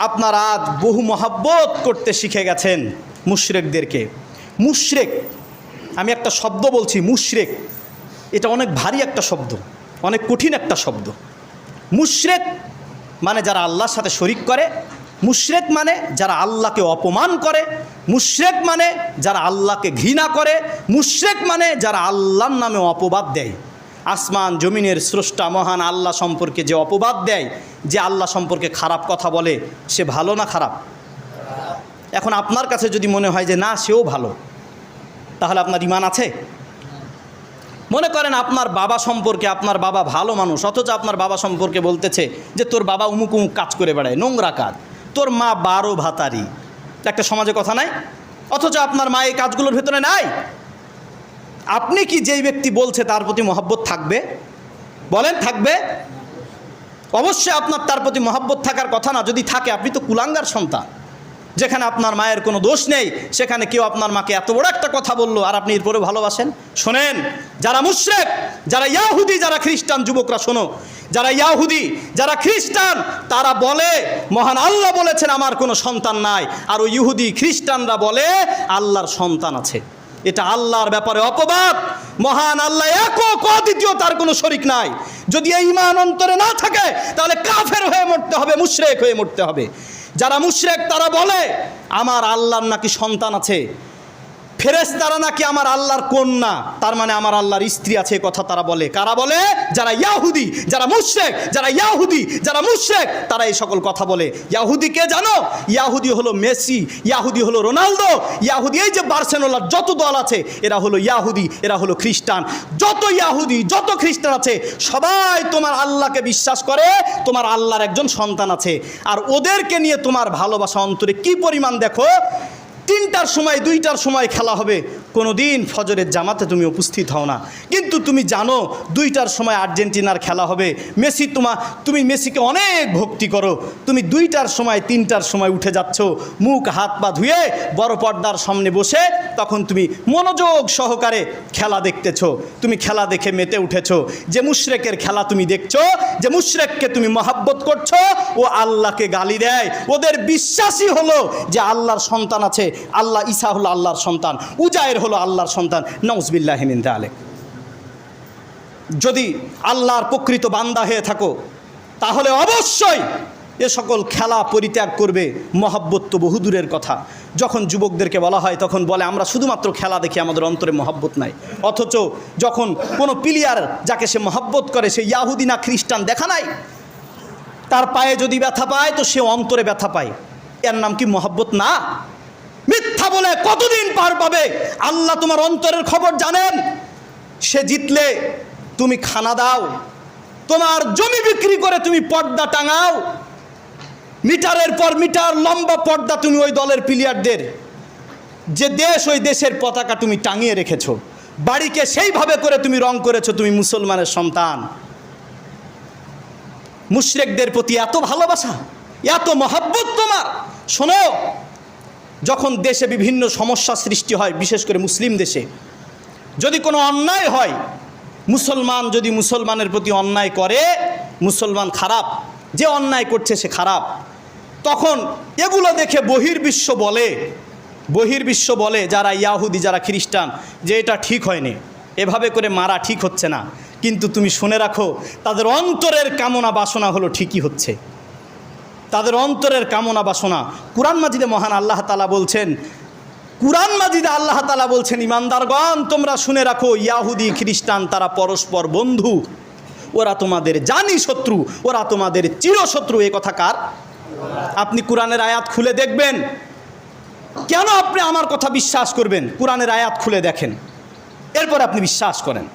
আপনারা বহু মহাব্বত করতে শিখে গেছেন মুশরিকদেরকে। মুশরিক, আমি একটা শব্দ বলছি, মুশরিক, এটা অনেক ভারী একটা শব্দ, অনেক কঠিন একটা শব্দ। মুশরিক মানে যারা আল্লাহর সাথে শরিক করে, মুশরিক মানে যারা আল্লাহকে অপমান করে, মুশরিক মানে যারা আল্লাহকে ঘৃণা করে, মুশরিক মানে যারা আল্লাহর নামে অপবাদ দেয়। আসমান জমিনের স্রষ্টা মহান আল্লাহ সম্পর্কে যে অপবাদ দেয়, যে আল্লাহ সম্পর্কে খারাপ কথা বলে, সে ভালো না খারাপ? এখন আপনার কাছে যদি মনে হয় যে না সেও ভালো, তাহলে আপনার ঈমান আছে? মনে করেন আপনার বাবা সম্পর্কে, আপনার বাবা ভালো মানুষ, অথচ আপনার বাবা সম্পর্কে বলতেছে যে তোর বাবা উমুক উমুক কাজ করে বেড়ায়, নোংরা কাজ, তোর মা 12 ভাতারি, একটা সমাজে কথা নাই, অথচ আপনার মা এই কাজগুলোর ভেতরে নাই। আপনি কি যেই ব্যক্তি বলছে তার প্রতি মহব্বত থাকবে? বলেন থাকবে? অবশ্যই আপনার তার প্রতি মহব্বত থাকার কথা না। যদি থাকে আপনি তো কুলাঙ্গার সন্তান। যেখানে আপনার মায়ের কোনো দোষ নেই সেখানে কেউ আপনার মাকে এত বড় একটা কথা বললো আর আপনি এরপরে ভালোবাসেন? শোনেন, যারা মুশরিক, যারা ইয়াহুদি, যারা খ্রিস্টান, যুবকরা শোনো, যারা ইয়াহুদি, যারা খ্রিস্টান, তারা বলে মহান আল্লাহ বলেছেন আমার কোনো সন্তান নাই, আর ওই ইহুদি খ্রিস্টানরা বলে আল্লাহর সন্তান আছে। এটা আল্লাহর ব্যাপারে অপবাদ। মহান আল্লাহ একক, অদ্বিতীয়, তার কোনো শরিক নাই। যদি এই ঈমান অন্তরে না থাকে তাহলে কাফের হয়ে মরতে হবে, মুশরিক হয়ে মরতে হবে। যারা মুশরিক তারা বলে আমার আল্লাহর নাকি সন্তান আছে, ফেরেশতারা নাকি আমার আল্লাহর কন্যা, তার মানে আমার আল্লাহর স্ত্রী আছে, কথা তারা বলে। কারা বলে? যারা ইয়াহুদি, যারা মুশরিক, যারা ইয়াহুদি, যারা মুশরিক, তারা এই সকল কথা বলে। ইয়াহুদি কে জানো? ইয়াহুদি হলো মেসি, ইয়াহুদি হলো রোনালদো, ইয়াহুদি এই যে বার্সেলোনার যত দল আছে এরা হলো ইয়াহুদি, এরা হলো খ্রিস্টান। যত ইয়াহুদি, যত খ্রিস্টান আছে সবাই তোমার আল্লাহকে বিশ্বাস করে, তোমার আল্লাহর একজন সন্তান আছে। আর ওদেরকে নিয়ে তোমার ভালোবাসা অন্তরে কি পরিমাণ দেখো। 3টার সময় 2টার সময় খেলা হবে, কোনো দিন ফজরের জামাতে তুমি উপস্থিত হও না, কিন্তু তুমি জানো 2টার সময় আর্জেন্টিনার খেলা হবে, মেসি, তুমি মেসিকে অনেক ভক্তি করো, তুমি 2টার সময় 3টার সময় উঠে যাচ্ছ, মুখ হাত পা ধুয়ে বড় পর্দার সামনে বসে, তখন তুমি মনোযোগ সহকারে খেলা দেখতেছো, তুমি খেলা দেখে মেতে উঠেছো। যে মুশরিকের খেলা তুমি দেখছো, যে মুশরিককে তুমি মহব্বত করছো, ও আল্লাহকে গালি দেয়। ওদের বিশ্বাসই হলো যে আল্লাহর সন্তান আছে, আল্লাহ ঈসা হলো আল্লাহর সন্তান, উজায়ের হলো আল্লাহর সন্তান। নাউজুবিল্লাহি মিন যালিক। যদি আল্লাহর প্রকৃত বান্দা হয়ে থাকো তাহলে অবশ্যই এ সকল খেলা পরিত্যাগ করবে। মহব্বত তো বহুদূরের কথা। যখন যুবকদেরকে বলা হয় তখন বলে আমরা শুধুমাত্র খেলা দেখি, আমাদের অন্তরে মহব্বত নাই। অথচ যখন কোনো প্লেয়ার যাকে সে মহব্বত করে সে ইয়াহুদি না খ্রিস্টান দেখা নাই, তার পায়ে যদি ব্যথা পায় তো সে অন্তরে ব্যথা পায়, এর নাম কি মহব্বত না? মিথ্যা বলে কতদিন পার পাবে? আল্লাহ তোমার অন্তরের খবর জানেন। সে জিতলে তুমি খানা দাও, তোমার জমি বিক্রি করে তুমি পর্দা টাঙাও, মিটারের পর মিটার লম্বা পর্দা তুমি ওই দলের প্লেয়ারদের, যে দেশ ওই দেশের পতাকা তুমি টাঙিয়ে রেখেছো, বাড়িকে সেইভাবে করে তুমি রং করেছো, তুমি মুসলমানের সন্তান। মুশরিকদের প্রতি এত ভালোবাসা, এত মহব্বত তোমার। শোনো, যখন দেশে বিভিন্ন সমস্যা সৃষ্টি হয়, বিশেষ করে মুসলিম দেশে যদি কোনো অন্যায় হয়, মুসলমান যদি মুসলমানের প্রতি অন্যায় করে, মুসলমান খারাপ, যে অন্যায় করছে সে খারাপ, তখন এগুলো দেখে বহির্বিশ্ব বলে যারা ইয়াহুদি, যারা খ্রিস্টান, যে এটা ঠিক হয়নি, এভাবে করে মারা ঠিক হচ্ছে না। কিন্তু তুমি শুনে রাখো, তাদের অন্তরের কামনা বাসনা হলো ঠিকই হচ্ছে। তাদের অন্তরের কামনা বাসনা। কুরআন মাজিদে মহান আল্লাহ তাআলা বলছেন, কুরআন মাজিদে আল্লাহ তাআলা বলছেন, ইমানদারগণ তোমরা শুনে রাখো, ইয়াহুদি খ্রিস্টান তারা পরস্পর বন্ধু, ওরা তোমাদের জানি শত্রু, ওরা তোমাদের চিরশত্রু। এ কথা কার? আপনি কুরআনের আয়াত খুলে দেখবেন। কেন আপনি আমার কথা বিশ্বাস করবেন? কুরআনের আয়াত খুলে দেখেন, এরপর আপনি বিশ্বাস করেন।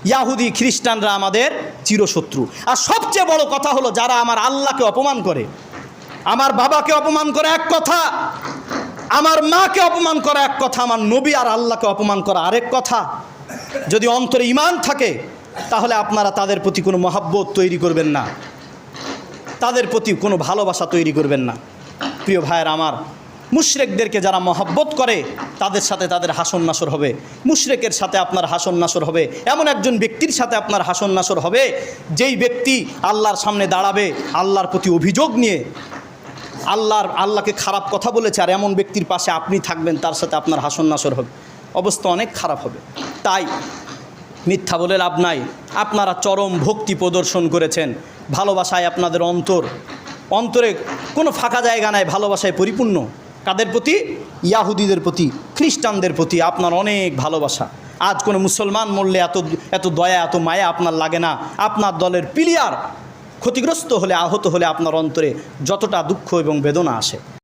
ইয়াহুদি খ্রিস্টানরা আমাদের চিরশত্রু। আর সবচেয়ে বড় কথা হলো, যারা আমার আল্লাহকে অপমান করে, আমার বাবাকে অপমান করে এক কথা, আমার মাকে অপমান করা এক কথা, আমার নবী আর আল্লাহকে অপমান করা আরেক কথা। যদি অন্তরে ঈমান থাকে তাহলে আপনারা তাদের প্রতি কোনো মহব্বত তৈরি করবেন না, তাদের প্রতি কোনো ভালোবাসা তৈরি করবেন না। প্রিয় ভাইয়ের আমার, মুশরিকদেরকে যারা মহব্বত করে তাদের সাথে তাদের হাসন নাসর হবে। মুশরিকের সাথে আপনার হাসন নাসর হবে, এমন একজন ব্যক্তির সাথে আপনার হাসন নাসর হবে যেই ব্যক্তি আল্লাহর সামনে দাঁড়াবে আল্লাহর প্রতি অভিযোগ নিয়ে, আল্লাহকে খারাপ কথা বলেছে, আর এমন ব্যক্তির পাশে আপনি থাকবেন, তার সাথে আপনার হাসন নাসর হবে, অবস্থা অনেক খারাপ হবে। তাই মিথ্যা বলে লাভ নাই। আপনারা চরম ভক্তি প্রদর্শন করেছেন, ভালোবাসায় আপনাদের অন্তরে কোনো ফাঁকা জায়গা নাই, ভালোবাসায় পরিপূর্ণ। কাদের প্রতি? ইয়াহুদিদের প্রতি, খ্রিস্টানদের প্রতি আপনার অনেক ভালোবাসা। আজ কোনো মুসলমান মরলে এত দয়া, এত মায়া আপনার লাগে না। আপনার দলের প্লেয়ার ক্ষতিগ্রস্ত হলে, আহত হলে আপনার অন্তরে যতটা দুঃখ এবং বেদনা আসে।